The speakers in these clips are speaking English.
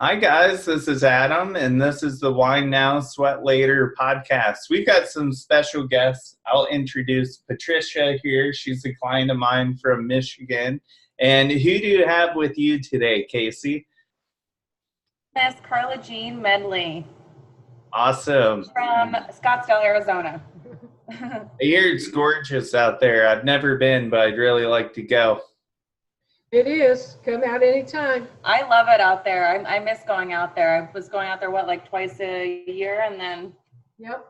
Hi guys, this is Adam, and this is the Wine Now, Sweat Later podcast. We've got some special guests. I'll introduce Patricia here. She's a client of mine from Michigan. And who do you have with you today, Casey? Miss Carla Jean Medley. Awesome. From Scottsdale, Arizona. I hear it's gorgeous out there. I've never been, but I'd really like to go. It is. Come out anytime. I love it out there. I miss going out there. I was going out there, like twice a year, and then... Yep.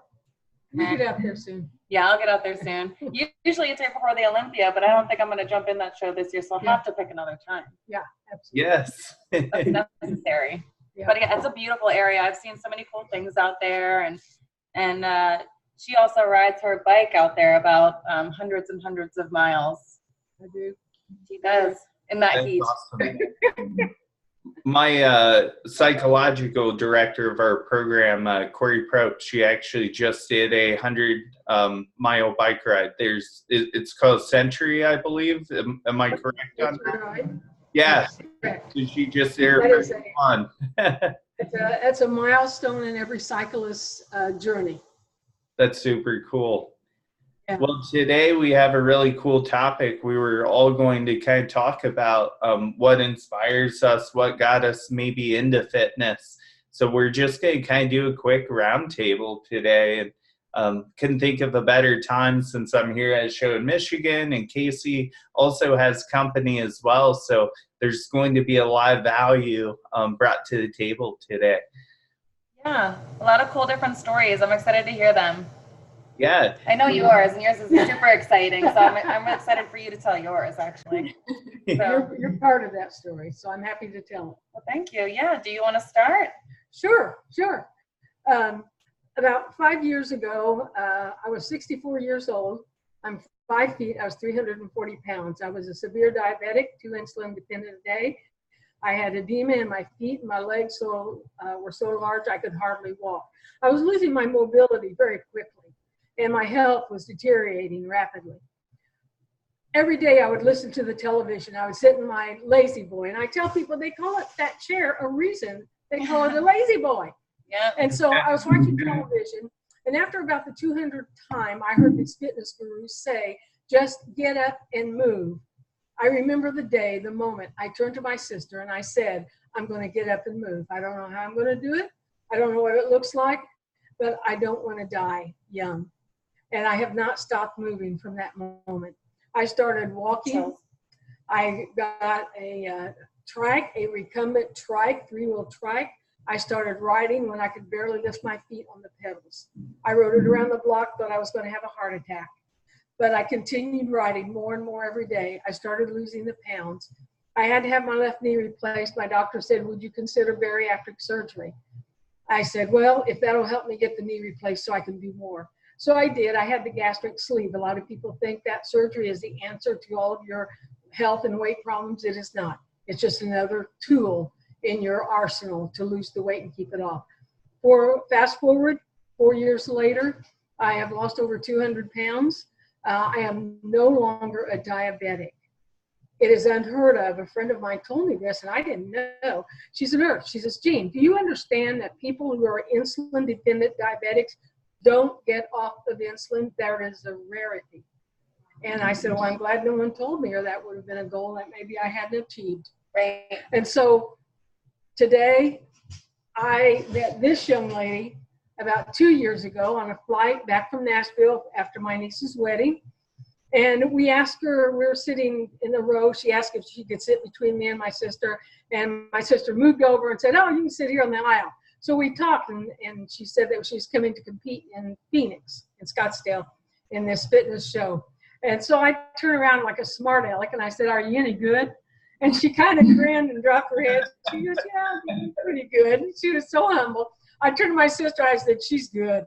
You get out there soon. Yeah, I'll get out there soon. Usually it's right before the Olympia, but I don't think I'm going to jump in that show this year, so I'll have to pick another time. Yeah, absolutely. Yes. That's necessary. Yeah. But yeah, it's a beautiful area. I've seen so many cool things out there, and she also rides her bike out there about hundreds and hundreds of miles. I do. She does. In that That's heat. awesome. My psychological director of our program, Corey Probst, she actually just did a 100-mile bike ride. It's called Century, I believe. Am I correct on that? Right. Yeah. Correct. So she just did it for fun. That's a milestone in every cyclist's journey. That's super cool. Yeah. Well, today we have a really cool topic. We were all going to kind of talk about what inspires us, what got us maybe into fitness. So we're just going to kind of do a quick roundtable today, and couldn't think of a better time since I'm here at a show in Michigan, and Casey also has company as well. So there's going to be a lot of value brought to the table today. Yeah, a lot of cool different stories. I'm excited to hear them. Yeah. I know yours, and yours is super exciting, so I'm excited for you to tell yours, actually. So, You're part of that story, so I'm happy to tell it. well, thank you. Yeah, do you want to start? Sure. About 5 years ago, I was 64 years old. I'm 5 feet. I was 340 pounds. I was a severe diabetic, 2 insulin dependent a day. I had edema in my feet, and my legs were so large I could hardly walk. I was losing my mobility very quickly, and my health was deteriorating rapidly. Every day I would listen to the television. I would sit in my lazy boy, and I tell people they call it that chair a reason. They call it a lazy boy. Yeah. And so I was watching television, and after about the 200th time, I heard these fitness gurus say, just get up and move. I remember the day, the moment, I turned to my sister and I said, I'm going to get up and move. I don't know how I'm going to do it. I don't know what it looks like, but I don't want to die young. And I have not stopped moving from that moment. I started walking. I got a trike, a recumbent trike, 3-wheel trike. I started riding when I could barely lift my feet on the pedals. I rode it around the block, thought I was going to have a heart attack. But I continued riding more and more every day. I started losing the pounds. I had to have my left knee replaced. My doctor said, would you consider bariatric surgery? I said, well, if that'll help me get the knee replaced so I can do more. So I did. I had the gastric sleeve. A lot of people think that surgery is the answer to all of your health and weight problems. It is not. It's just another tool in your arsenal to lose the weight and keep it off. Fast forward, 4 years later, I have lost over 200 pounds. I am no longer a diabetic. It is unheard of. A friend of mine told me this, and I didn't know. She's a nurse. She says, Jean, do you understand that people who are insulin-dependent diabetics don't get off of insulin? There is a rarity. And I said, well, I'm glad no one told me, or that would have been a goal that maybe I hadn't achieved. Right. And so today, I met this young lady about 2 years ago on a flight back from Nashville after my niece's wedding. And we asked her, we were sitting in a row, she asked if she could sit between me and my sister. And my sister moved over and said, oh, you can sit here on the aisle. So we talked, and she said that she was coming to compete in Phoenix, in Scottsdale, in this fitness show. And so I turned around like a smart aleck, and I said, are you any good? And she kind of grinned and dropped her head. She goes, yeah, I'm pretty good. She was so humble. I turned to my sister, I said, she's good.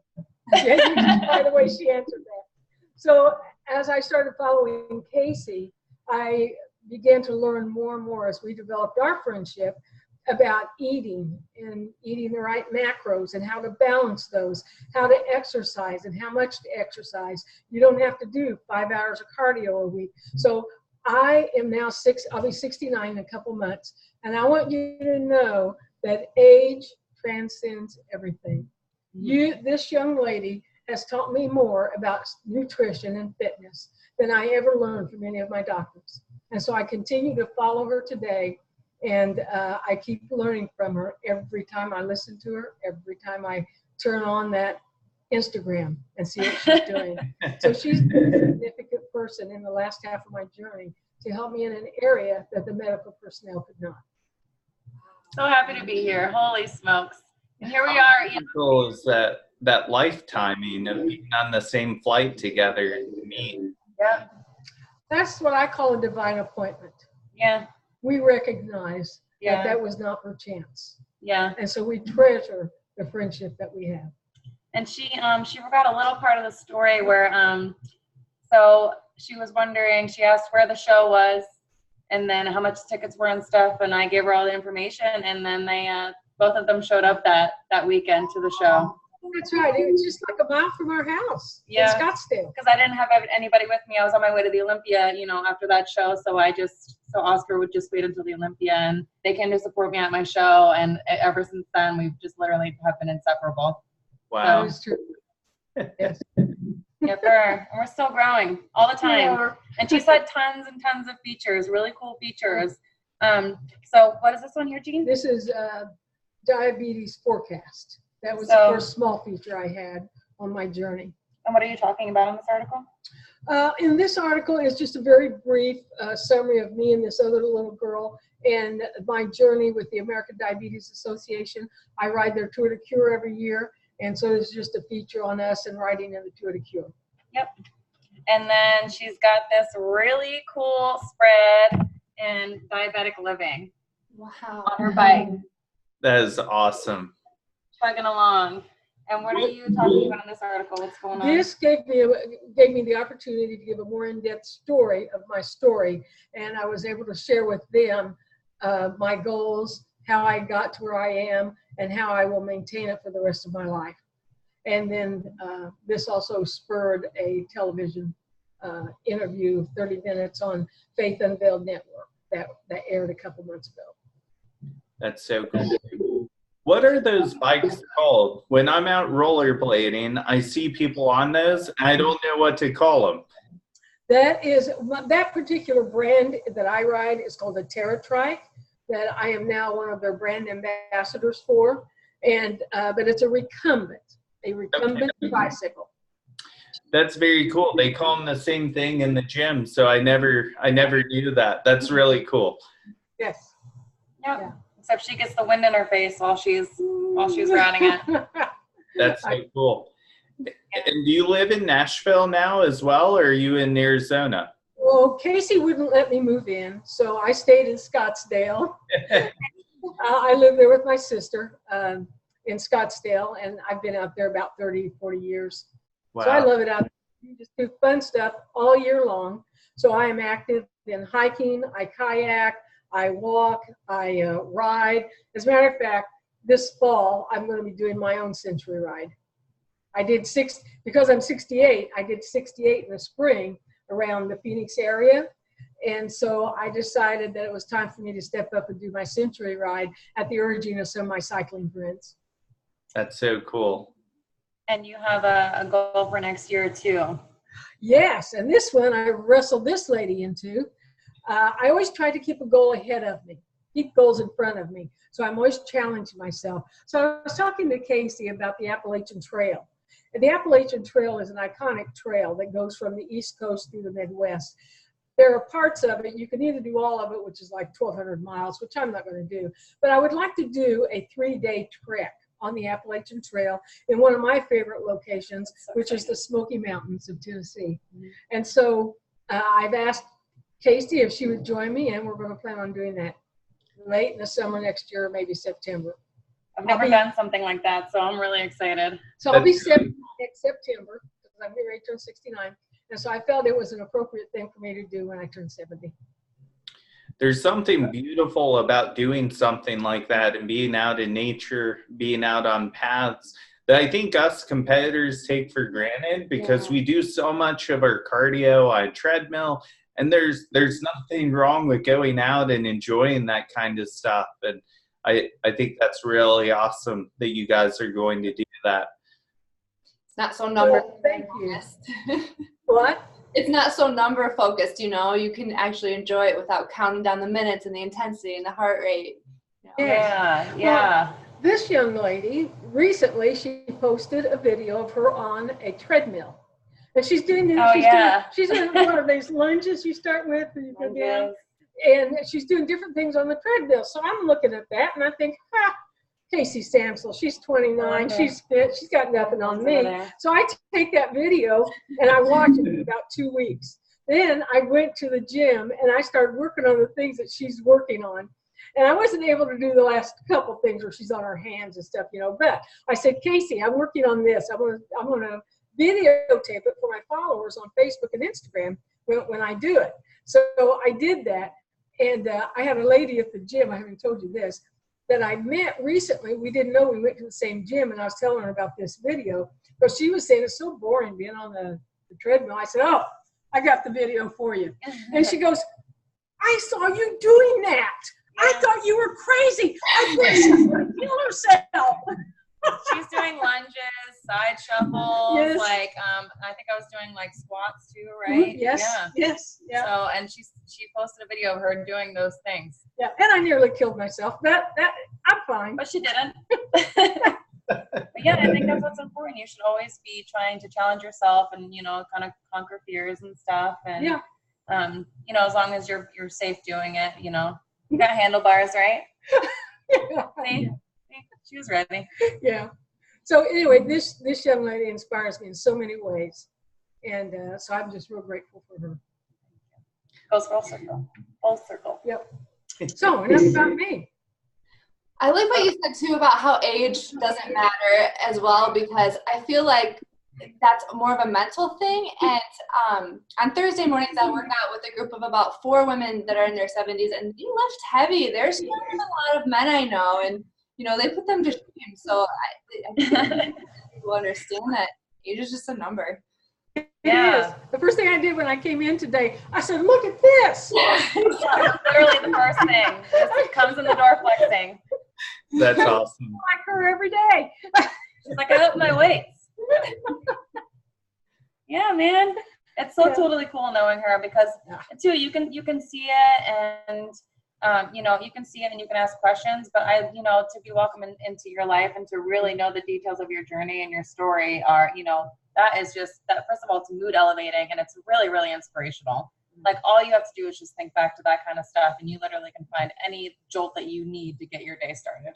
By the way she answered that. So as I started following Casey, I began to learn more and more as we developed our friendship about eating and eating the right macros and how to balance those, how to exercise and how much to exercise. You don't have to do 5 hours of cardio a week. So I am now I'll be 69 in a couple months. And I want you to know that age transcends everything. This young lady has taught me more about nutrition and fitness than I ever learned from any of my doctors. And so I continue to follow her today, and I keep learning from her every time I listen to her, every time I turn on that Instagram and see what she's doing. So she's been a significant person in the last half of my journey to help me in an area that the medical personnel could not. So happy to be here. Holy smokes. And here we are. How cool is that lifetiming of being on the same flight together to meet? Yeah. That's what I call a divine appointment. Yeah. We recognize that was not per chance. Yeah. And so we treasure the friendship that we have. And she forgot a little part of the story where so she was wondering, she asked where the show was and then how much tickets were and stuff, and I gave her all the information, and then they both of them showed up that weekend to the show. That's right. It was just like a mile from our house in Scottsdale. Because I didn't have anybody with me. I was on my way to the Olympia, after that show. So Oscar would just wait until the Olympia, and they came to support me at my show. And ever since then, we've just literally have been inseparable. Wow. That is true. Yes. Yeah, and we're still growing all the time. And she's had tons and tons of features, really cool features. So what is this one here, Jean? This is diabetes forecast. That was the first small feature I had on my journey. And what are you talking about in this article? In this article is just a very brief summary of me and this other little girl and my journey with the American Diabetes Association. I ride their Tour de Cure every year, and so it's just a feature on us and riding in the Tour de Cure. Yep. And then she's got this really cool spread in diabetic living. Wow. On her bike. That is awesome. Chugging along. And what are you talking about in this article? What's going on? This gave me the opportunity to give a more in-depth story of my story, and I was able to share with them my goals, how I got to where I am, and how I will maintain it for the rest of my life. And then this also spurred a television interview, 30 minutes on Faith Unveiled Network that aired a couple months ago. That's so cool. What are those bikes called? When I'm out rollerblading, I see people on those, and I don't know what to call them. That particular brand that I ride is called a terratrike, that I am now one of their brand ambassadors for, and but it's a recumbent bicycle. That's very cool. They call them the same thing in the gym, so I never knew that. That's really cool. Yes. Yep. Yeah. Except she gets the wind in her face while she's riding it. That's so cool. And do you live in Nashville now as well, or are you in Arizona? Well, Casey wouldn't let me move in, so I stayed in Scottsdale. I live there with my sister in Scottsdale, and I've been out there about 30, 40 years. Wow. So I love it out there. You just do fun stuff all year long. So I am active in hiking, I kayak, I walk, I ride. As a matter of fact, this fall, I'm going to be doing my own century ride. I did because I'm 68, I did 68 in the spring around the Phoenix area. And so I decided that it was time for me to step up and do my century ride at the urging of some of my cycling friends. That's so cool. And you have a goal for next year too. Yes, and this one I wrestled this lady into. I always try to keep a goal ahead of me, keep goals in front of me. So I'm always challenging myself. So I was talking to Casey about the Appalachian Trail. And the Appalachian Trail is an iconic trail that goes from the East Coast through the Midwest. There are parts of it, you can either do all of it, which is like 1,200 miles, which I'm not going to do. But I would like to do a 3-day trek on the Appalachian Trail in one of my favorite locations, which is the Smoky Mountains of Tennessee. And so I've asked Casey if she would join me, and we're going to plan on doing that late in the summer next year, maybe September. I've never done something like that, so I'm really excited. So I'll be 70 next September, because I'm getting ready to turn 69. And so I felt it was an appropriate thing for me to do when I turned 70. There's something beautiful about doing something like that and being out in nature, being out on paths that I think us competitors take for granted because we do so much of our cardio on treadmill And there's nothing wrong with going out and enjoying that kind of stuff. And I think that's really awesome that you guys are going to do that. It's not so number thank you. focused. What? It's not so number focused, you know. You can actually enjoy it without counting down the minutes and the intensity and the heart rate. You know? Yeah, Well, this young lady, recently, she posted a video of her on a treadmill. And she's doing she's doing one of these lunges you start with and you go down. And she's doing different things on the treadmill. So I'm looking at that and I think, Casey Samsel, she's 29, she's fit, she's got nothing on me. So I take that video and I watch it for about 2 weeks. Then I went to the gym and I started working on the things that she's working on. And I wasn't able to do the last couple things where she's on her hands and stuff, you know. But I said, Casey, I'm working on this. I'm gonna videotape it for my followers on Facebook and Instagram when I do it. So I did that. And I had a lady at the gym, I haven't told you this, that I met recently. We didn't know we went to the same gym, and I was telling her about this video. But she was saying it's so boring being on the treadmill. I said, oh, I got the video for you. And she goes, I saw you doing that. I thought you were crazy. I thought she was going to kill herself. She's doing lunges, side shuffles, like I think I was doing like squats too, right? Yes. So and she posted a video of her doing those things. Yeah, and I nearly killed myself. That I'm fine. But she didn't. But yeah, I think that's what's important. You should always be trying to challenge yourself and, you know, kind of conquer fears and stuff. And you know, as long as you're safe doing it, you know. You got handlebars, right? See? She was ready. Yeah. So anyway, this young lady inspires me in so many ways. And so I'm just real grateful for her. Goes full circle. Full circle. Yep. So enough about me. I like what you said too about how age doesn't matter as well, because I feel like that's more of a mental thing. And on Thursday mornings, I work out with a group of about 4 women that are in their 70s, and they lift heavy. There's not a lot of men I know, and you know, they put them to shame. So I think people understand that age is just a number. It is. The first thing I did when I came in today, I said, look at this. Literally the first thing. Just comes in the door flexing. That's awesome. I like her every day. She's like, I up my weights. Yeah, man. It's so totally cool knowing her because too, you can see it and you know, you can see it and you can ask questions, but you know, to be welcome into your life and to really know the details of your journey and your story are, you know, that is just that. First of all, it's mood elevating and it's really, really inspirational. Like all you have to do is just think back to that kind of stuff, and you literally can find any jolt that you need to get your day started.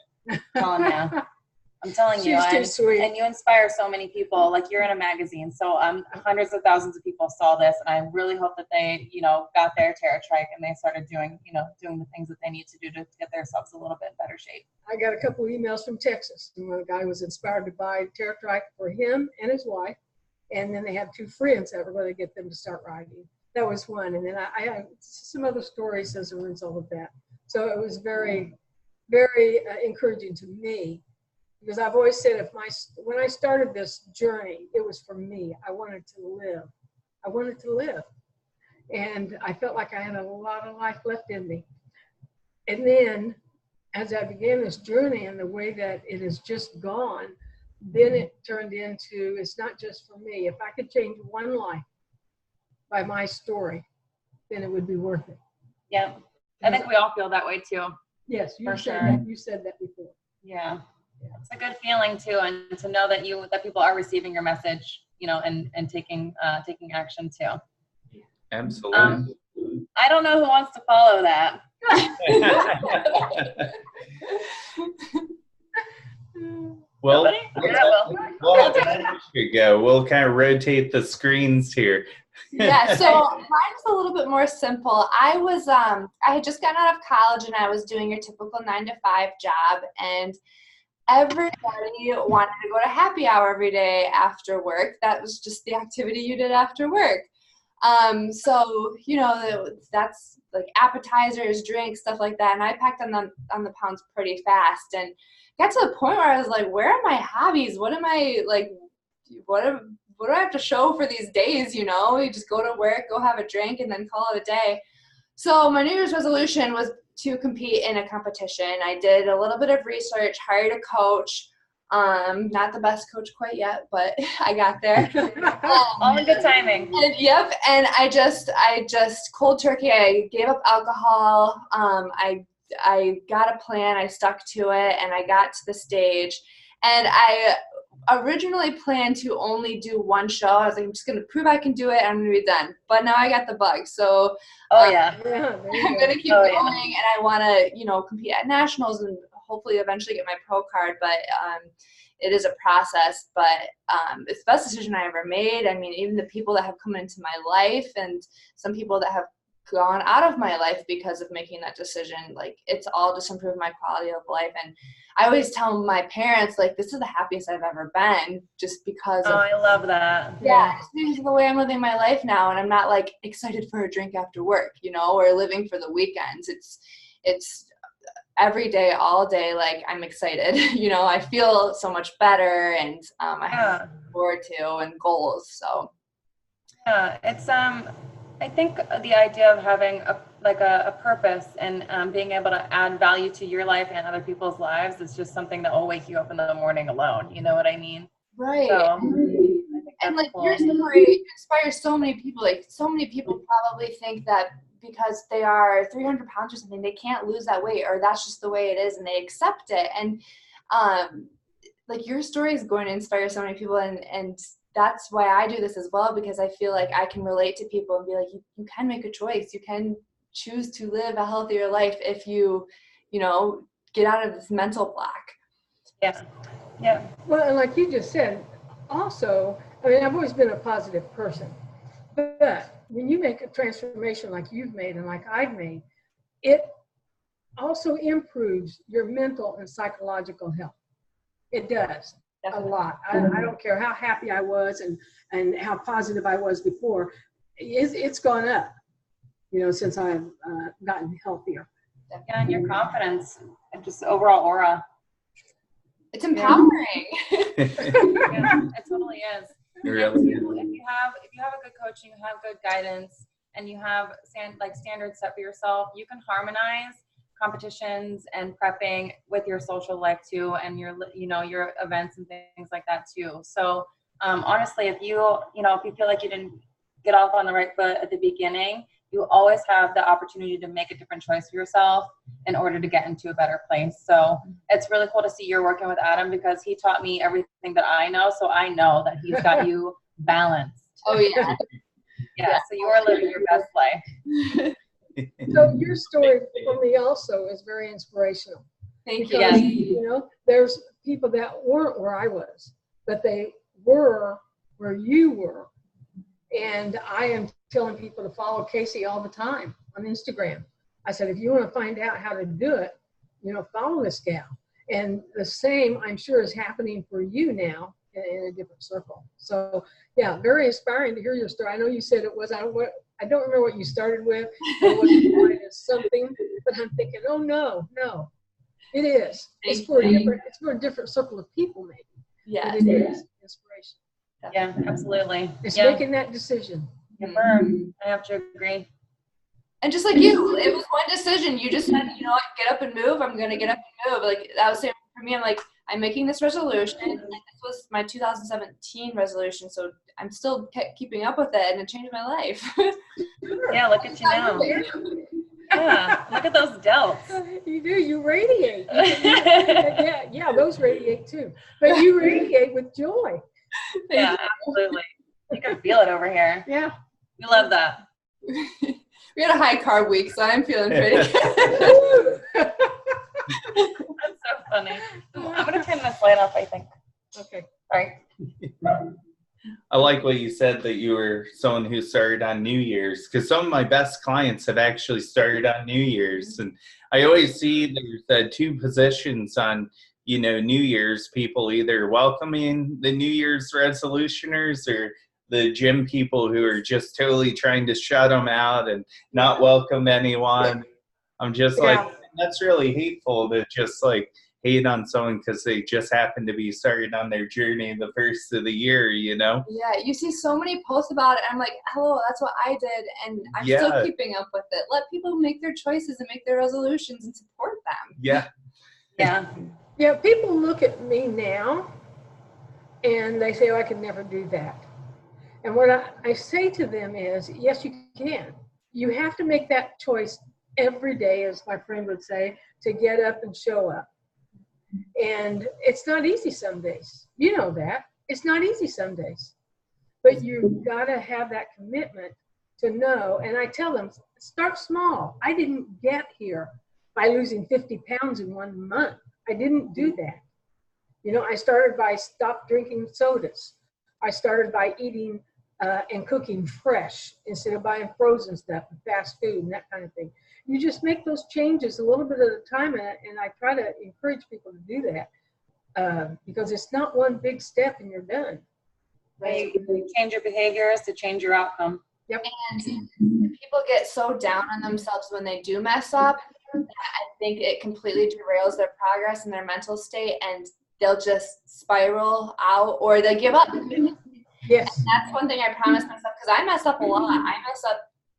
I'm telling you, and you inspire so many people. Like you're in a magazine, so hundreds of thousands of people saw this, and I really hope that they, you know, got their terratrike and they started doing the things that they need to do to get themselves a little bit better shape. I got a couple of emails from Texas, and one guy was inspired to buy terratrike for him and his wife, and then they have 2 friends that were going to get them to start riding. That was one, and then I have some other stories as a result of that. So it was very, very encouraging to me. Because I've always said when I started this journey, it was for me. I wanted to live. I wanted to live. And I felt like I had a lot of life left in me. And then as I began this journey and the way that it has just gone, then it turned into, it's not just for me. If I could change one life by my story, then it would be worth it. Yeah. I think we all feel that way too. Yes, you said that before. Yeah. It's a good feeling too, and to know that people are receiving your message, you know, and taking action too. Absolutely. I don't know who wants to follow that. Well, we'll have to go. We'll kind of rotate the screens here. Yeah, so mine was a little bit more simple. I had just gotten out of college and I was doing your typical 9-to-5 job, and everybody wanted to go to happy hour every day after work. That was just the activity you did after work. So, you know, that's like appetizers, drinks, stuff like that. And I packed on the pounds pretty fast and got to the point where I was like, where are my hobbies? What am I like? What are what do I have to show for these days? You know, you just go to work, go have a drink, and then call it a day. So my New Year's resolution was to compete in a competition. I did a little bit of research, hired a coach. Not the best coach quite yet, but I got there. All in good timing. And, yep. And I just cold turkey. I gave up alcohol. I got a plan. I stuck to it, and I got to the stage. And I originally planned to only do one show. I was like, I'm just going to prove I can do it. I'm going to be done. But now I got the bug. So Oh yeah. I'm going to keep going, and I want to, you know, compete at nationals and hopefully eventually get my pro card. But it is a process, but it's the best decision I ever made. I mean, even the people that have come into my life and some people that have gone out of my life because of making that decision, like, it's all just improved my quality of life. And I always tell my parents, like, this is the happiest I've ever been, just because I love that. Yeah, just because of the way I'm living my life now. And I'm not like excited for a drink after work, you know, or living for the weekends. It's every day, all day, like, I'm excited. You know, I feel so much better, and I have to look forward to and goals. So yeah, it's I think the idea of having a purpose and being able to add value to your life and other people's lives is just something that will wake you up in the morning alone. You know what I mean? Right. So, and like, cool. Your story inspires so many people. Like, so many people probably think that because they are 300 pounds or something, they can't lose that weight, or that's just the way it is, and they accept it. And like, your story is going to inspire so many people, and that's why I do this as well, because I feel like I can relate to people and be like, you can make a choice. You can choose to live a healthier life if you know, get out of this mental block. Yeah. Yeah. Well, and like you just said, also, I mean, I've always been a positive person, but when you make a transformation like you've made and like I've made, it also improves your mental and psychological health. It does. Definitely. A lot. I don't care how happy I was and how positive I was before. It's gone up, you know, since I've gotten healthier. Yeah, and your confidence and just overall aura. It's empowering. Yeah, it totally is. Really? If you have a good coach and you have good guidance and you have standards set for yourself, you can harmonize competitions and prepping with your social life too, and your events and things like that too. So honestly, if you feel like you didn't get off on the right foot at the beginning, you always have the opportunity to make a different choice for yourself in order to get into a better place. So it's really cool to see you're working with Adam, because he taught me everything that I know. So I know that he's got you balanced. Oh yeah. Yeah. So you are living your best life. So your story for me also is very inspirational. Thank you. Yes. You know, there's people that weren't where I was, but they were where you were. And I am telling people to follow Casey all the time on Instagram. I said, if you want to find out how to do it, you know, follow this gal. And the same, I'm sure, is happening for you now in a different circle. So, yeah, very inspiring to hear your story. I know you said it was, I don't remember what you started with, or what you wanted as something, but I'm thinking, oh, no, it is. It's for a different circle of people, maybe. Yeah, but it is inspiration. Yeah, absolutely. It's making that decision. I have to agree. And just like you, it was one decision. You just said, you know what, get up and move. I'm going to get up and move. Like, that was it for me. I'm like, I'm making this resolution. Like, this was my 2017 resolution, so I'm still keeping up with it, and it changed my life. Yeah, look at you now. Yeah, look at those delts. You do. You radiate. Yeah, those radiate too. But you radiate with joy. Yeah, absolutely. You can feel it over here. Yeah. We love that. We had a high carb week, so I'm feeling pretty good. That's so funny. I'm going to turn this light off, I think. Okay. Sorry. I like what you said, that you were someone who started on New Year's, because some of my best clients have actually started on New Year's. And I always see there's two positions on, you know, New Year's people, either welcoming the New Year's resolutioners or the gym people who are just totally trying to shut them out and not welcome anyone. I'm just like, that's really hateful to just like, hate on someone because they just happen to be starting on their journey the first of the year, you know? Yeah, you see so many posts about it. I'm like, hello, that's what I did, and I'm Yeah. still keeping up with it. Let people make their choices and make their resolutions and support them. Yeah. Yeah. Yeah, people look at me now and they say, oh, I could never do that. And what I say to them is, yes, you can. You have to make that choice every day, as my friend would say, to get up and show up. And it's not easy some days. You know that. It's not easy some days. But you've got to have that commitment to know. And I tell them, start small. I didn't get here by losing 50 pounds in 1 month. I didn't do that. You know, I started by stop drinking sodas. I started by eating and cooking fresh instead of buying frozen stuff and fast food and that kind of thing. You just make those changes a little bit at a time, and I try to encourage people to do that because it's not one big step and you're done. You change your behaviors to change your outcome. Yep. And people get so down on themselves when they do mess up that I think it completely derails their progress and their mental state, and they'll just spiral out or they give up. Yes. And that's one thing I promised myself, because I mess up a lot.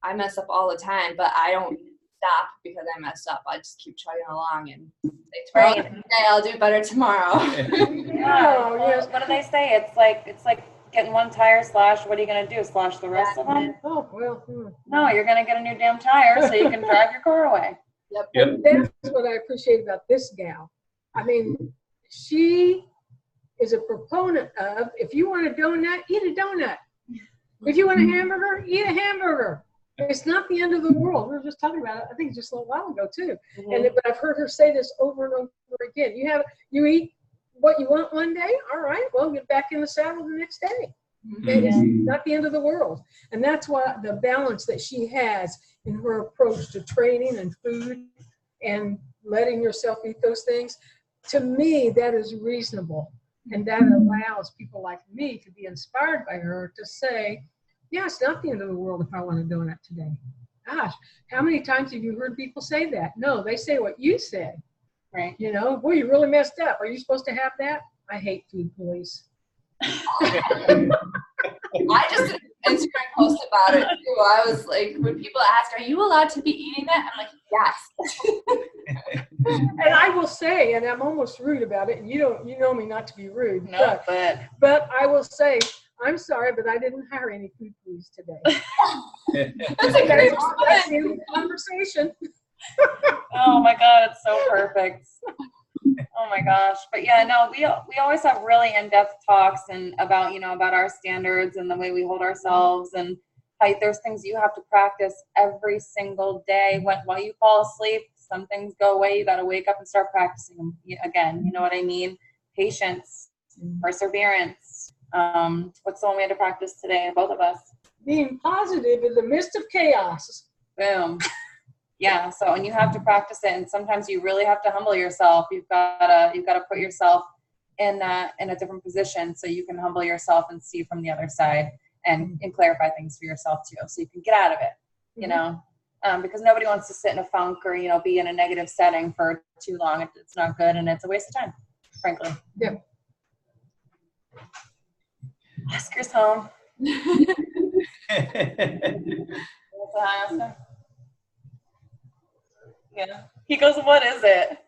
I mess up all the time, but I don't stop because I messed up. I just keep chugging along and say, tomorrow, okay, I'll do better tomorrow. Yeah. Well, what do they say? It's like getting one tire slashed. What are you going to do? Slash the rest of them? Oh, well. No, you're going to get a new damn tire so you can drive your car away. Yep. And that's what I appreciate about this gal. I mean, she is a proponent of, if you want a donut, eat a donut. If you want a hamburger, eat a hamburger. It's not the end of the world. We were just talking about it, I think just a little while ago too. Mm-hmm. But I've heard her say this over and over again. You eat what you want one day, all right, well, get back in the saddle the next day. Mm-hmm. It's not the end of the world. And that's why the balance that she has in her approach to training and food and letting yourself eat those things, to me, that is reasonable. And that allows people like me to be inspired by her to say, yeah, it's not the end of the world if I want a donut today. Gosh, how many times have you heard people say that? No, they say what you said. Right. You know, boy, you really messed up. Are you supposed to have that? I hate food police. I just did an Instagram post about it too. I was like, when people ask, are you allowed to be eating that? I'm like, yes. And I will say, and I'm almost rude about it, and you know me not to be rude. No, but I will say, I'm sorry, but I didn't hire any food police today. That's a great conversation. Oh my God, it's so perfect. Oh my gosh. But yeah, no, we always have really in-depth talks and about our standards and the way we hold ourselves, and how there's things you have to practice every single day. While you fall asleep, some things go away. You got to wake up and start practicing them again. You know what I mean? Patience, perseverance. What's the one we had to practice today, both of us? Being positive in the midst of chaos. Boom. Yeah. So, and you have to practice it, and sometimes you really have to humble yourself. You've got to put yourself in a different position so you can humble yourself and see from the other side and clarify things for yourself too, so you can get out of it. You know, because nobody wants to sit in a funk or be in a negative setting for too long. It's not good, and it's a waste of time, frankly. Yeah. Oscar's home. Oscar? Yeah. He goes, what is it?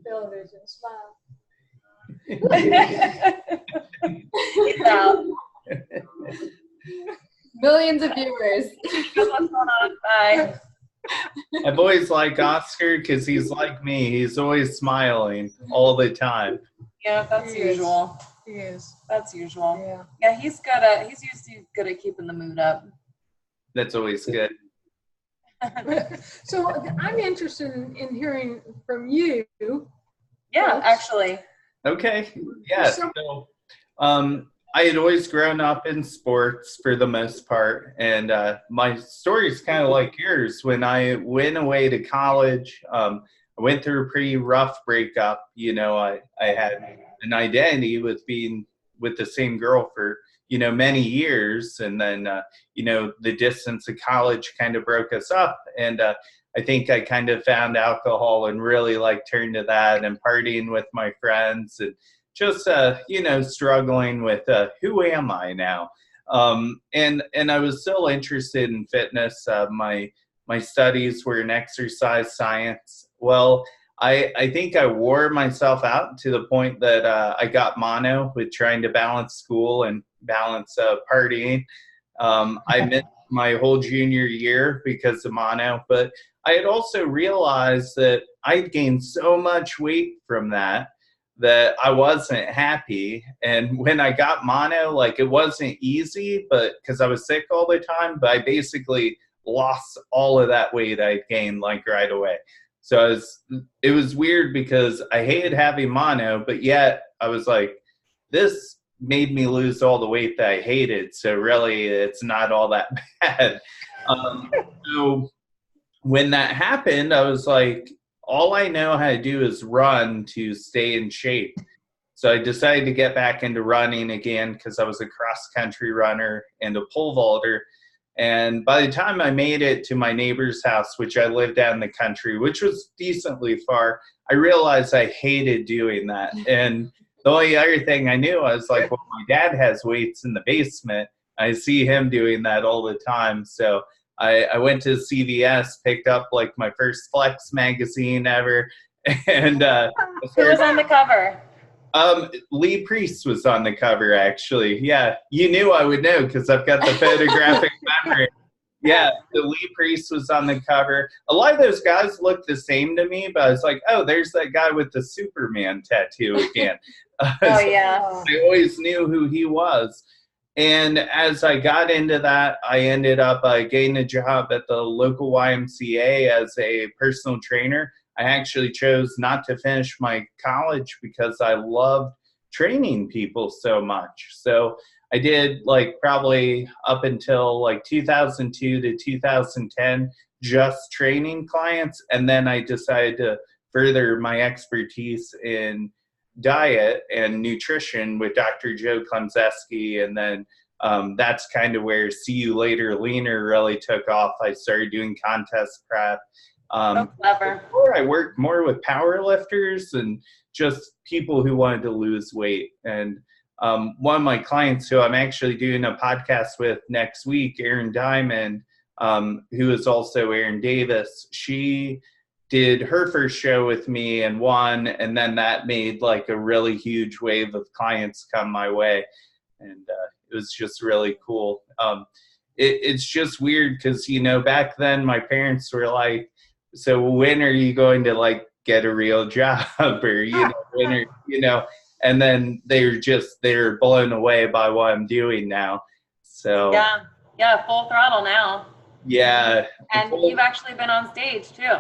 Television, smile. He's out. Millions of viewers. What's going on? Bye. I've always liked Oscar because he's like me. He's always smiling all the time. Yeah, that's usual. He is. That's usual. Yeah. Yeah, he's usually good at keeping the mood up. That's always good. So I'm interested in hearing from you. Yeah, actually. Okay. Yeah. So, I had always grown up in sports for the most part, and my story is kind of like yours. When I went away to college, I went through a pretty rough breakup. I had an identity with being with the same girl for many years, and then the distance of college kind of broke us up, and I think I kind of found alcohol and really like turned to that, and partying with my friends, and just, struggling with who am I now? And I was still interested in fitness. My studies were in exercise science. Well, I think I wore myself out to the point that I got mono with trying to balance school and balance partying. I missed my whole junior year because of mono, but I had also realized that I'd gained so much weight from that I wasn't happy. And when I got mono, like, it wasn't easy, but because I was sick all the time, but I basically lost all of that weight I'd gained like right away. So it was weird because I hated having mono, but yet I was like, this made me lose all the weight that I hated. So really, it's not all that bad. So when that happened, I was like, all I know how to do is run to stay in shape. So I decided to get back into running again because I was a cross-country runner and a pole vaulter. And by the time I made it to my neighbor's house, which I lived out in the country, which was decently far, I realized I hated doing that. And the only other thing I knew, I was like, well, my dad has weights in the basement. I see him doing that all the time. So I went to CVS, picked up like my first Flex magazine ever, and who was on the cover? Lee Priest was on the cover, actually. Yeah, you knew I would know because I've got the photographic memory. Yeah, the Lee Priest was on the cover. A lot of those guys looked the same to me, but I was like, oh, there's that guy with the Superman tattoo again. Oh, yeah. I always knew who he was. And as I got into that, I ended up getting a job at the local YMCA as a personal trainer. I actually chose not to finish my college because I loved training people so much. So I did like probably up until like 2002 to 2010, just training clients. And then I decided to further my expertise in diet and nutrition with Dr. Joe Klemczewski. And then that's kind of where See You Later Leaner really took off. I started doing contest prep. So clever. Before I worked more with power lifters and just people who wanted to lose weight. And one of my clients who I'm actually doing a podcast with next week, Erin Diamond, who is also Erin Davis, she did her first show with me and won, and then that made like a really huge wave of clients come my way, and it was just really cool. It's just weird because, you know, back then my parents were like, so when are you going to like get a real job, or, you know, when are, you know, and then they're blown away by what I'm doing now. So yeah, full throttle now. Yeah. And you've actually been on stage too.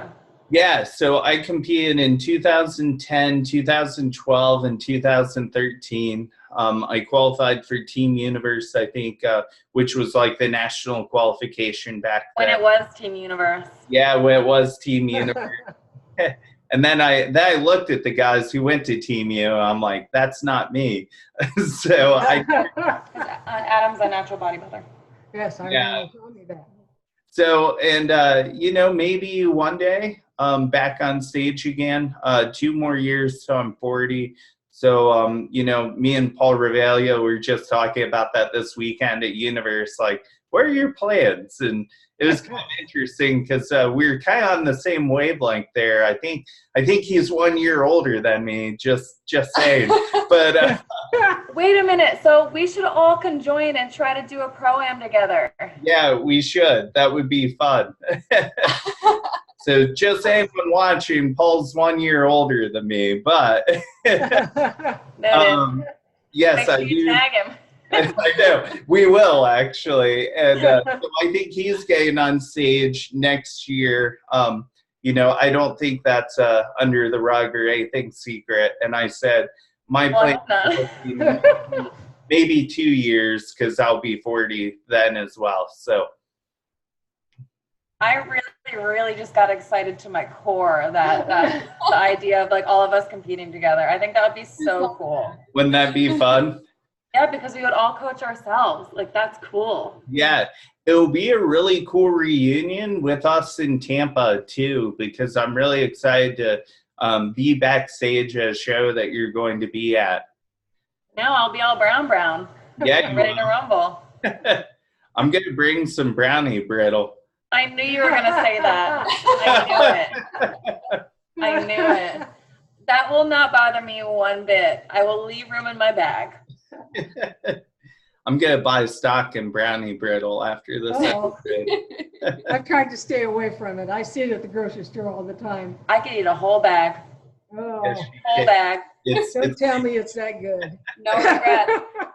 Yeah, so I competed in 2010, 2012, and 2013. I qualified for Team Universe, I think, which was like the national qualification back then. When it was Team Universe. Yeah, when it was Team Universe. And then I looked at the guys who went to Team U. I'm like, that's not me. So Adam's a natural bodybuilder. Yes, I know. You told me that. So, and, you know, maybe one day back on stage again, 2 more years till I'm 40. So, you know, me and Paul Revelio were just talking about that this weekend at Universe. Like, what are your plans? And it was kind of interesting because we were kind of on the same wavelength there. I think he's 1 year older than me, just saying. But wait a minute. So we should all conjoin and try to do a pro-am together. Yeah, we should. That would be fun. So just anyone watching, Paul's 1 year older than me, but yes, I do. Tag him. I know. We will, actually. And so I think he's getting on stage next year. You know, I don't think that's under the rug or anything secret. And I said, my plan is maybe 2 years because I'll be 40 then as well. So I really just got excited to my core that the idea of like all of us competing together. I think that would be so cool. Wouldn't that be fun? Yeah, because we would all coach ourselves. Like, that's cool. Yeah, it'll be a really cool reunion with us in Tampa too, because I'm really excited to be backstage at a show that you're going to be at. Now I'll be all brown. Yeah, I'm ready to rumble. I'm going to bring some brownie brittle. I knew you were going to say that. I knew it. I knew it. That will not bother me one bit. I will leave room in my bag. I'm going to buy stock in brownie brittle after this episode. I've tried to stay away from it. I see it at the grocery store all the time. I could eat a whole bag. Oh, Yes, Whole bag. don't tell me it's that good. No regret.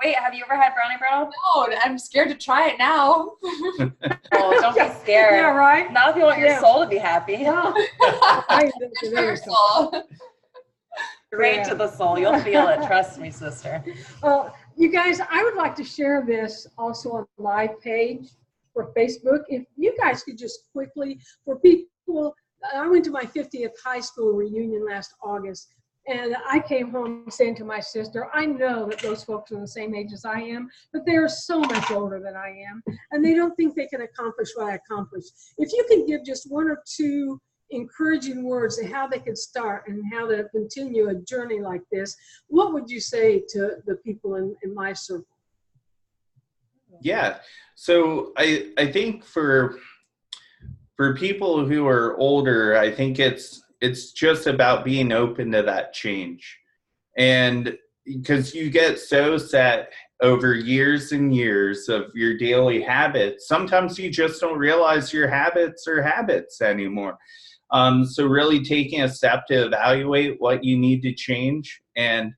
Wait, have you ever had brownie brittle? No, I'm scared to try it now. Oh, don't be scared. Yeah, right? Not if you want your soul to be happy. No. I know today or something. Straight to the soul. You'll feel it. Trust me, sister. You guys, I would like to share this also on the live page for Facebook. If you guys could just quickly, for people, I went to my 50th high school reunion last August, and I came home saying to my sister, I know that those folks are the same age as I am, but they are so much older than I am, and they don't think they can accomplish what I accomplished. If you can give just one or two encouraging words to how they could start and how to continue a journey like this, what would you say to the people in my circle? Yeah, so I think for people who are older, I think it's just about being open to that change. And because you get so set over years and years of your daily habits, sometimes you just don't realize your habits are habits anymore. So really taking a step to evaluate what you need to change. And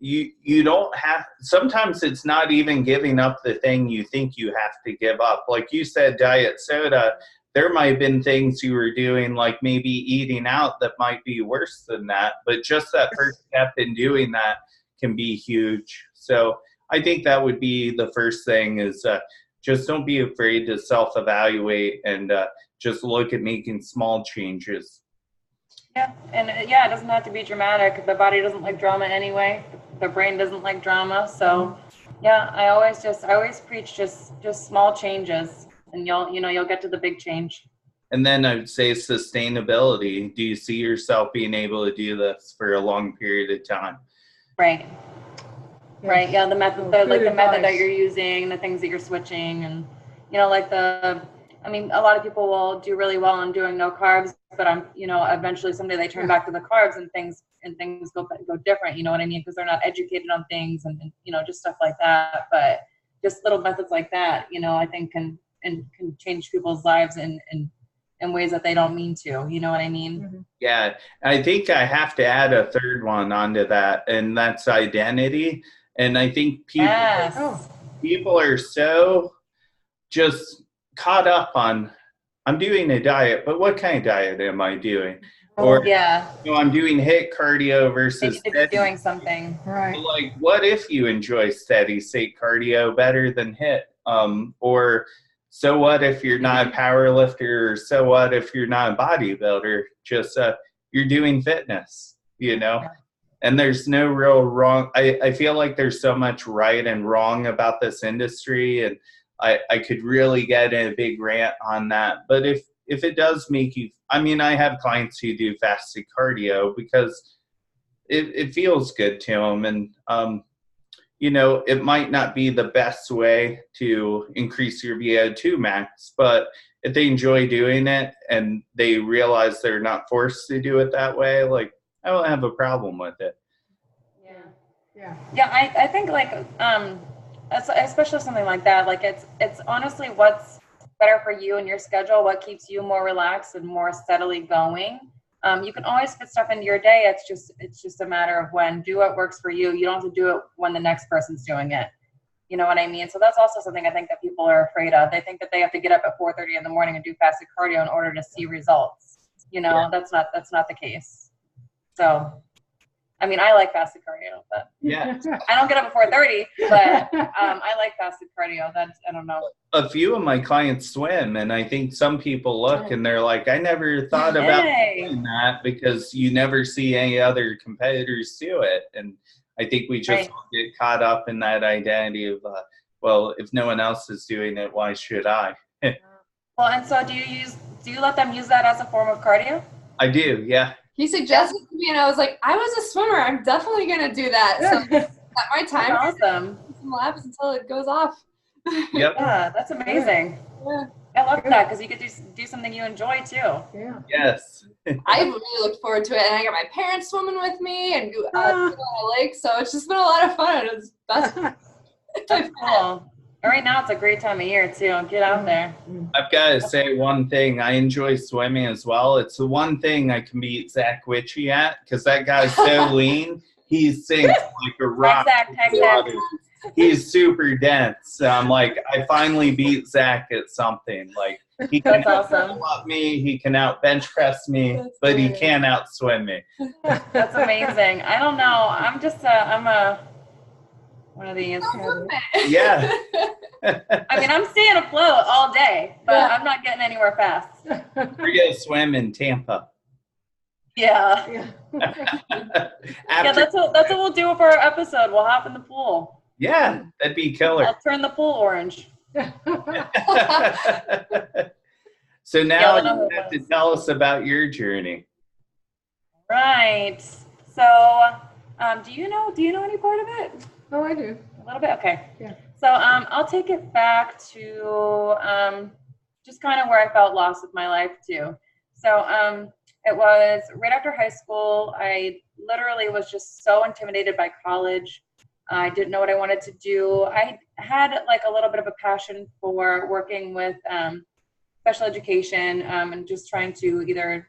you don't have, sometimes it's not even giving up the thing you think you have to give up. Like you said, diet soda, there might have been things you were doing, like maybe eating out, that might be worse than that. But just that first step in doing that can be huge. So I think that would be the first thing, is just don't be afraid to self-evaluate and just look at making small changes. Yeah, and it doesn't have to be dramatic. The body doesn't like drama anyway. The brain doesn't like drama. So yeah, I always preach just small changes, and you'll get to the big change. And then I would say sustainability. Do you see yourself being able to do this for a long period of time? Right. Yeah. Right. Yeah. The method, Good the method advice. that you're using, the things that you're switching, and a lot of people will do really well on doing no carbs, but eventually someday they turn back to the carbs and things go different. You know what I mean? Because they're not educated on things and just stuff like that. But just little methods like that, I think can change people's lives in ways that they don't mean to. You know what I mean? Mm-hmm. Yeah. I think I have to add a third one onto that, and that's identity. And I think people are so just caught up on, I'm doing a diet, but what kind of diet am I doing? Or I'm doing HIIT cardio versus they need to be doing something. Right. Like, what if you enjoy steady state cardio better than HIIT? Or so what if you're not a power lifter? Or so what if you're not a bodybuilder? Just you're doing fitness, And there's no real wrong. I feel like there's so much right and wrong about this industry, and I could really get in a big rant on that. But if it does make you, I have clients who do fasted cardio because it feels good to them. And, it might not be the best way to increase your VO2 max, but if they enjoy doing it and they realize they're not forced to do it that way, like, I don't have a problem with it. Yeah, I think especially something like that, like it's honestly what's better for you and your schedule, what keeps you more relaxed and more steadily going. You can always fit stuff into your day. It's just a matter of when. Do what works for you. You don't have to do it when the next person's doing it. You know what I mean? So that's also something I think that people are afraid of. They think that they have to get up at 4:30 in the morning and do fasted cardio in order to see results. That's not the case. So I like fasted cardio, but I don't get up at 4:30, but I like fasted cardio. I don't know. A few of my clients swim, and I think some people look and they're like, I never thought about doing that, because you never see any other competitors do it. And I think we just get caught up in that identity of, well, if no one else is doing it, why should I? Well, and so do you let them use that as a form of cardio? I do, yeah. He suggested to me, and I was like, I was a swimmer. I'm definitely going to do that. So at my time, that's awesome. Some laps until it goes off. Yep. Yeah, that's amazing. Yeah. I love that because you could do something you enjoy too. Yeah. Yes. I really looked forward to it, and I got my parents swimming with me and on a lake, so it's just been a lot of fun. It's best. That's cool. Right now, it's a great time of year too. Get out there. I've got to say one thing. I enjoy swimming as well. It's the one thing I can beat Zach Witchy at, because that guy's so lean. He sinks like a rock. Zach. He's super dense. I'm like, I finally beat Zach at something. Like, he can pull up me, he can out bench press me, but he can't outswim me. That's amazing. I don't know. I'm just I'm a one of these. Yeah. I mean, I'm staying afloat all day, but I'm not getting anywhere fast. We're gonna swim in Tampa. Yeah. That's what we'll do for our episode. We'll hop in the pool. Yeah, that'd be killer. I'll turn the pool orange. So now you have to tell us about your journey. Right. So, do you know any part of it? Oh, I do. A little bit? Okay. Yeah. So I'll take it back to just kind of where I felt lost with my life too. So it was right after high school. I literally was just so intimidated by college. I didn't know what I wanted to do. I had like a little bit of a passion for working with special education and just trying to either,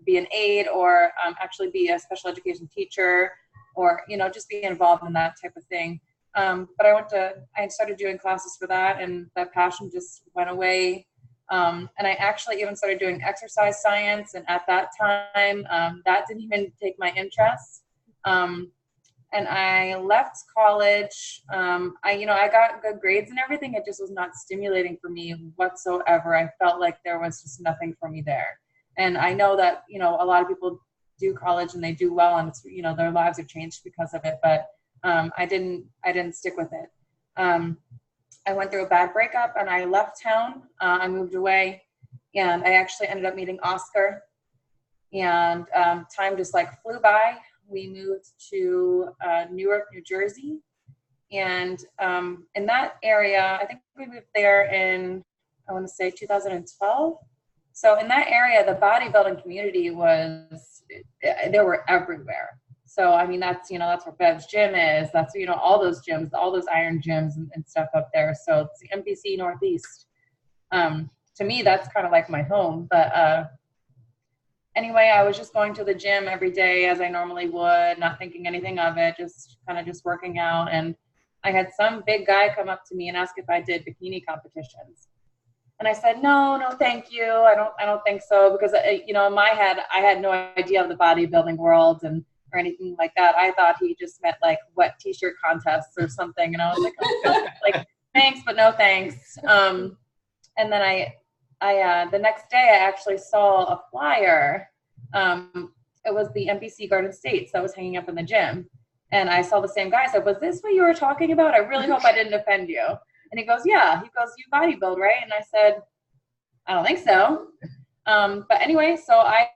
be an aide or actually be a special education teacher or, just be involved in that type of thing. But I started doing classes for that, and that passion just went away. And I actually even started doing exercise science. And at that time, that didn't even take my interest. And I left college. I got good grades and everything. It just was not stimulating for me whatsoever. I felt like there was just nothing for me there. And I know that, a lot of people do college and they do well, and it's, their lives are changed because of it. But I didn't stick with it. I went through a bad breakup and I left town. I moved away, and I actually ended up meeting Oscar, and time just like flew by. We moved to Newark, New Jersey. And in that area, I think we moved there in, I want to say 2012. So in that area, the bodybuilding community they were everywhere. So, I mean, that's where Bev's gym is. That's, all those gyms, all those iron gyms and stuff up there. So it's the MPC Northeast. To me, that's kind of like my home. But anyway, I was just going to the gym every day as I normally would, not thinking anything of it, just working out. And I had some big guy come up to me and ask if I did bikini competitions. And I said, no, thank you. I don't think so. Because, in my head, I had no idea of the bodybuilding world or anything like that. I thought he just meant like wet t-shirt contests or something. And I was like, oh, like, thanks, but no thanks. And then I the next day I actually saw a flyer. It was the MPC Garden States that was hanging up in the gym. And I saw the same guy. I said, was this what you were talking about? I really hope I didn't offend you. And he goes, yeah. He goes, you bodybuild, right? And I said, I don't think so. But anyway, so I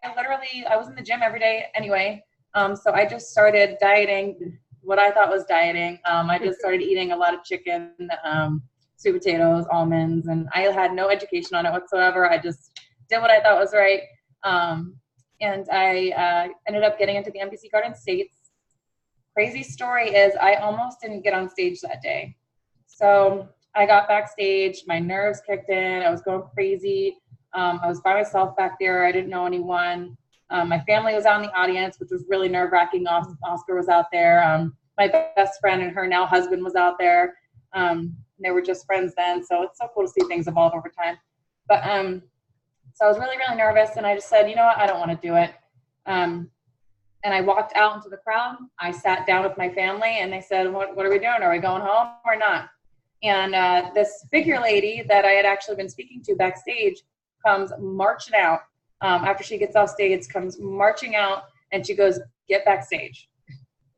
was in the gym every day anyway. So I just started dieting, what I thought was dieting. I just started eating a lot of chicken, sweet potatoes, almonds, and I had no education on it whatsoever. I just did what I thought was right. And I ended up getting into the MPC Garden States. Crazy story is I almost didn't get on stage that day. So I got backstage, my nerves kicked in, I was going crazy. I was by myself back there. I didn't know anyone. My family was out in the audience, which was really nerve-wracking. Oscar was out there. My best friend and her now husband was out there. They were just friends then, so it's so cool to see things evolve over time. But so I was really, really nervous, and I just said, you know what, I don't want to do it. And I walked out into the crowd. I sat down with my family, and they said, what are we doing? Are we going home or not? And this figure lady that I had actually been speaking to backstage comes marching out. After she gets off stage, comes marching out, and she goes, get backstage.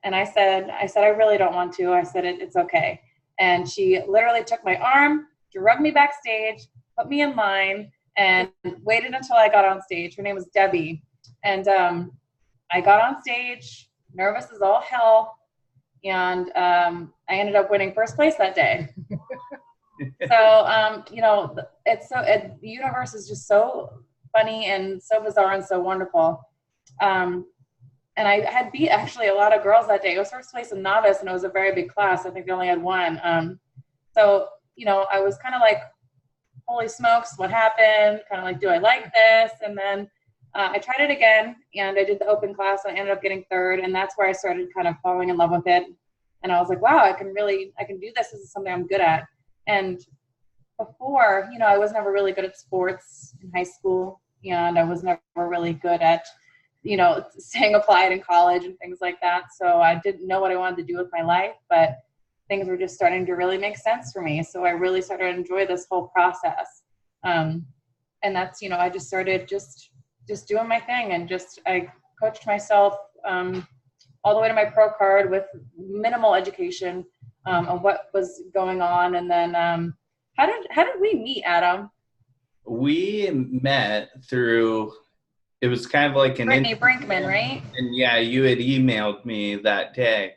And I said, I really don't want to. I said, it's okay. And she literally took my arm, drugged me backstage, put me in line, and waited until I got on stage. Her name was Debbie. And I got on stage, nervous as all hell, and I ended up winning first place that day. So, you know, the universe is just so funny and so bizarre and so wonderful. And I had beat actually a lot of girls that day. It was first place in novice, and it was a very big class. I think they only had one. So, you know, I was kind of like, holy smokes, what happened? Kind of like, do I like this? And then I tried it again, and I did the open class, and I ended up getting third, and that's where I started kind of falling in love with it. And I was like, wow, I can do this. This is something I'm good at. And before, you know, I was never really good at sports in high school, and I was never really good at, you know, staying applied in college and things like that. So I didn't know what I wanted to do with my life, but things were just starting to really make sense for me. So I really started to enjoy this whole process. And that's, you know, I just started just doing my thing, and I coached myself all the way to my pro card with minimal education on what was going on. And then how did we meet, Adam? We met through, it was kind of like an Brittany Brinkman, right? And yeah, you had emailed me that day,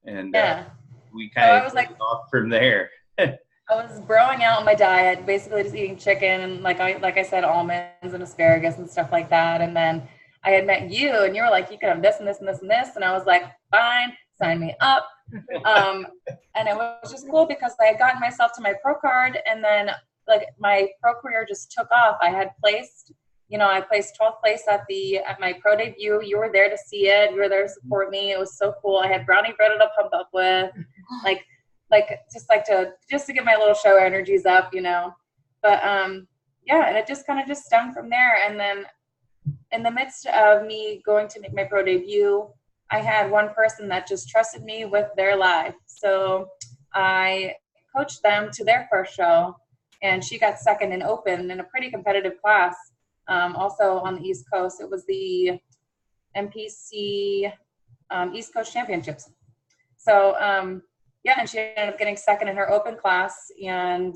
and yeah. We kind of was like off from there. I was growing out my diet, basically just eating chicken and like I said, almonds and asparagus and stuff like that. And then I had met you, and you were like, you can have this and this and this and this, and I was like, fine, sign me up. And it was just cool because I had gotten myself to my pro card, and then like my pro career just took off. I had placed, you know, I placed 12th place at my pro debut. You were there to see it. You were there to support me. It was so cool. I had brownie bread to pump up with, just to get my little show energies up, you know. But yeah, and it just kind of just stemmed from there. And then in the midst of me going to make my pro debut, I had one person that just trusted me with their life. So I coached them to their first show, and she got second in open in a pretty competitive class. Also on the East Coast, it was the MPC East Coast Championships. So yeah, and she ended up getting second in her open class, and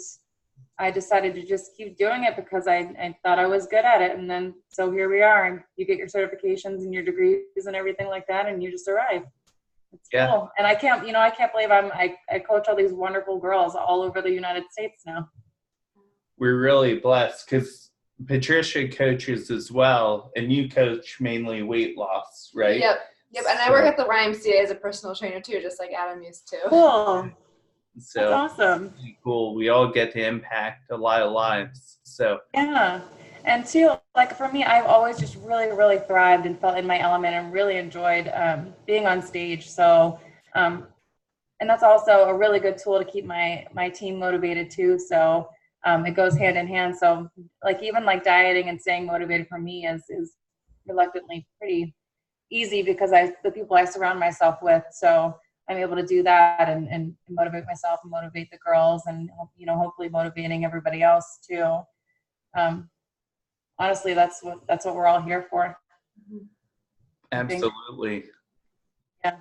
I decided to just keep doing it because I thought I was good at it. And then, so here we are, and you get your certifications and your degrees and everything like that, and you just arrive. It's cool. And I can't believe I coach all these wonderful girls all over the United States now. We're really blessed because Patricia coaches as well, and you coach mainly weight loss, right? Yep. And I work at the YMCA as a personal trainer too, just like Adam used to. Cool. So that's awesome. Cool. We all get to impact a lot of lives. So yeah. And too, like for me, I've always just really, really thrived and felt in my element and really enjoyed being on stage. So, and that's also a really good tool to keep my team motivated too. So it goes hand in hand. So like even like dieting and staying motivated for me is reluctantly pretty easy because the people I surround myself with. So I'm able to do that and motivate myself and motivate the girls, and, you know, hopefully motivating everybody else too. Honestly, that's what we're all here for. Absolutely. Yeah.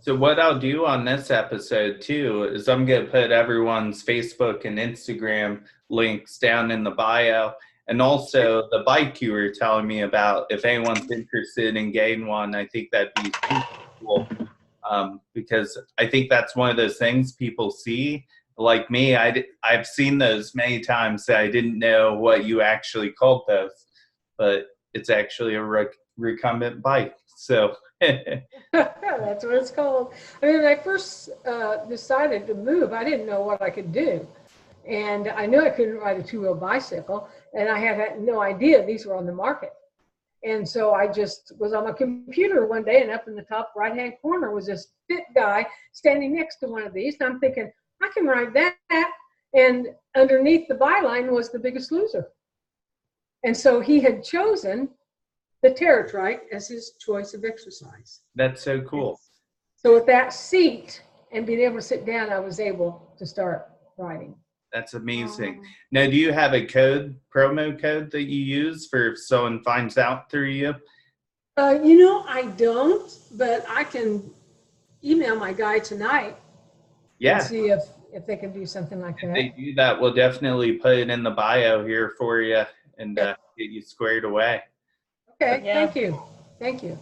So what I'll do on this episode too is I'm going to put everyone's Facebook and Instagram links down in the bio. And also the bike you were telling me about, if anyone's interested in getting one, I think that'd be super cool. Because I think that's one of those things people see. Like me, I've seen those many times that I didn't know what you actually called those, but it's actually a recumbent bike. So that's what it's called. I mean, when I first decided to move, I didn't know what I could do. And I knew I couldn't ride a two-wheel bicycle, and I had no idea these were on the market. And so I just was on my computer one day, and up in the top right-hand corner was this fit guy standing next to one of these. And I'm thinking, I can ride that. And underneath the byline was The Biggest Loser. And so he had chosen the terratrike as his choice of exercise. That's so cool. So with that seat and being able to sit down, I was able to start riding. That's amazing. Now, do you have a promo code that you use for if someone finds out through you? You know, I don't, but I can email my guy tonight Yeah. and see if they can do something like If that. they do that, we'll definitely put it in the bio here for you and get you squared away. Okay, Yeah. thank you. Thank you.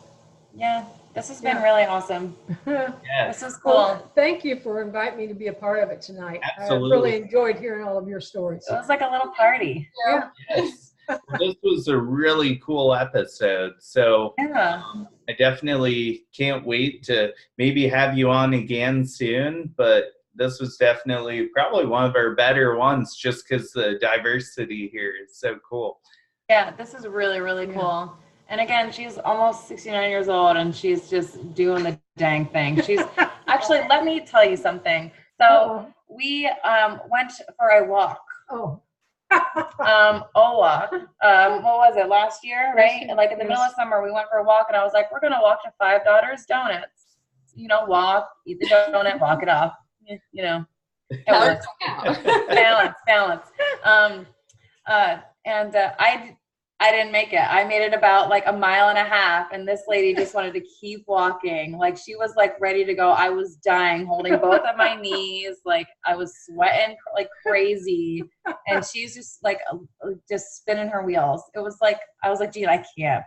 Yeah, this has been really awesome. Yes. This is cool. Well, thank you for inviting me to be a part of it tonight. Absolutely. I really enjoyed hearing all of your stories. It was like a little party. Yeah. Yes. Well, this was a really cool episode. So Yeah. I definitely can't wait to maybe have you on again soon. But this was definitely probably one of our better ones just because the diversity here is so cool. Yeah, this is really, really cool. And again, she's almost 69 years old and she's just doing the dang thing. She's actually, let me tell you something. So we went for a walk. Oh. What was it, last year, right? And like in the middle of summer, we went for a walk and I was like, we're going to walk to Five Daughters Donuts. You know, walk, eat the donut, walk it off. You know, it works. Balance. I didn't make it. I made it about like a mile and a half, and this lady just wanted to keep walking. Like she was like ready to go. I was dying, holding both of my knees. Like I was sweating like crazy, and she's just like just spinning her wheels. It was like I was like, gee, I can't.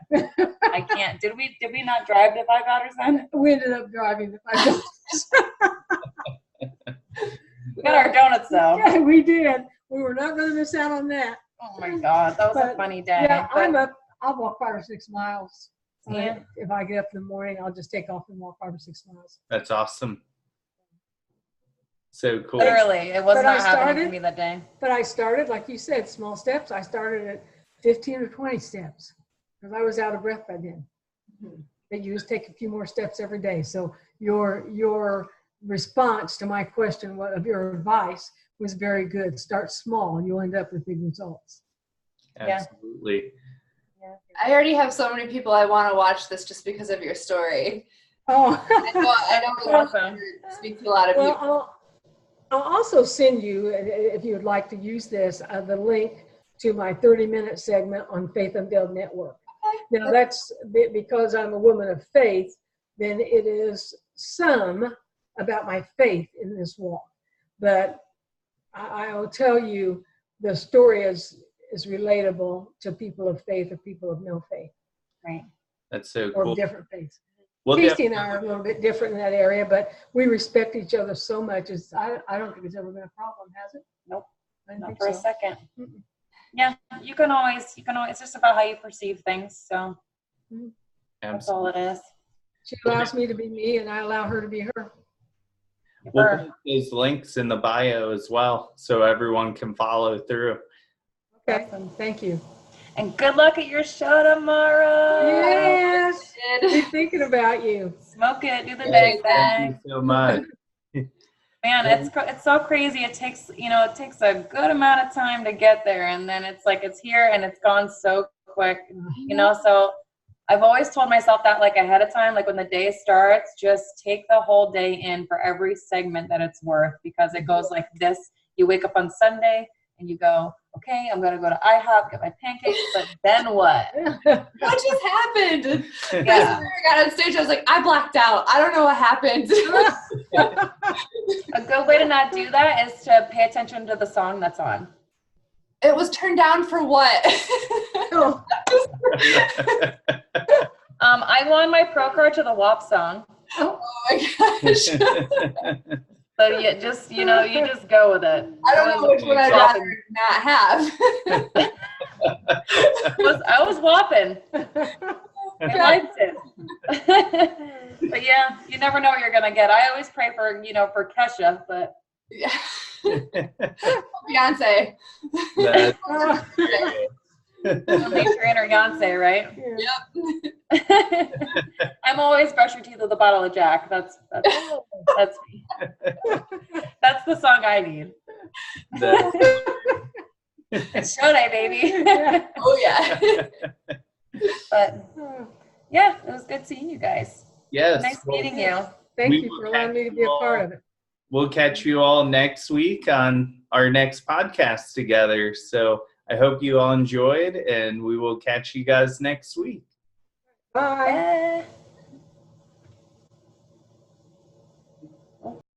Did we not drive to Five Daughters then? We ended up driving to Five Daughters. We got our donuts though. Yeah, we did. We were not going to miss out on that. Oh my God, that was a funny day. Yeah, I'm up. I'll walk 5 or 6 miles. Yeah. If I get up in the morning, I'll just take off and walk 5 or 6 miles. That's awesome. So cool. Literally, it was not happening for me that day. But I started, like you said, small steps. I started at 15 or 20 steps because I was out of breath by then. But you just take a few more steps every day. So your response to my question of your advice was very good. Start small and you'll end up with big results. Absolutely. Yeah. I already have so many people I want to watch this just because of your story. Oh, I don't want to speak to a lot of people. I'll also send you, if you would like to use this, the link to my 30-minute segment on Faith Unveiled Network. Now that's because I'm a woman of faith, then it is some about my faith in this walk. But I will tell you the story is relatable to people of faith or people of no faith. Right. That's so or cool. Different faiths. Well, Casey and I are a little bit different in that area, but we respect each other so much. I don't think it's ever been a problem, has it? Nope. Not for a second. Yeah, you can always, it's just about how you perceive things. So that's all it is. She allows me to be me and I allow her to be her. We'll put those links in the bio as well so everyone can follow through. Okay, thank you. And good luck at your show tomorrow. Yes, we're thinking about you. Smoke it, do the dang thing. Thank you so much. Man, it's so crazy. It takes a good amount of time to get there, and then it's like it's here and it's gone so quick. So I've always told myself that like ahead of time, like when the day starts, just take the whole day in for every segment that it's worth, because it goes like this. You wake up on Sunday and you go, okay, I'm going to go to IHOP, get my pancakes, but then what? What just happened? Yeah. I got on stage, I was like, I blacked out. I don't know what happened. A good way to not do that is to pay attention to the song that's on. It was turned down for what? I won my pro card to the WAP song. Oh my gosh. So you just go with it. I don't know which one I'd rather not have. I was whopping. I liked it. But yeah, you never know what you're gonna get. I always pray for Kesha, but yeah. Beyonce. Nature or Beyonce, right? Yep. I'm always brush your teeth with a bottle of Jack. That's me. That's the song I need. It's show day, baby. Oh yeah. But yeah, it was good seeing you guys. Yes. Nice meeting you. Thank you for allowing me to be a part of it. We'll catch you all next week on our next podcast together. So I hope you all enjoyed, and we will catch you guys next week. Bye. Bye.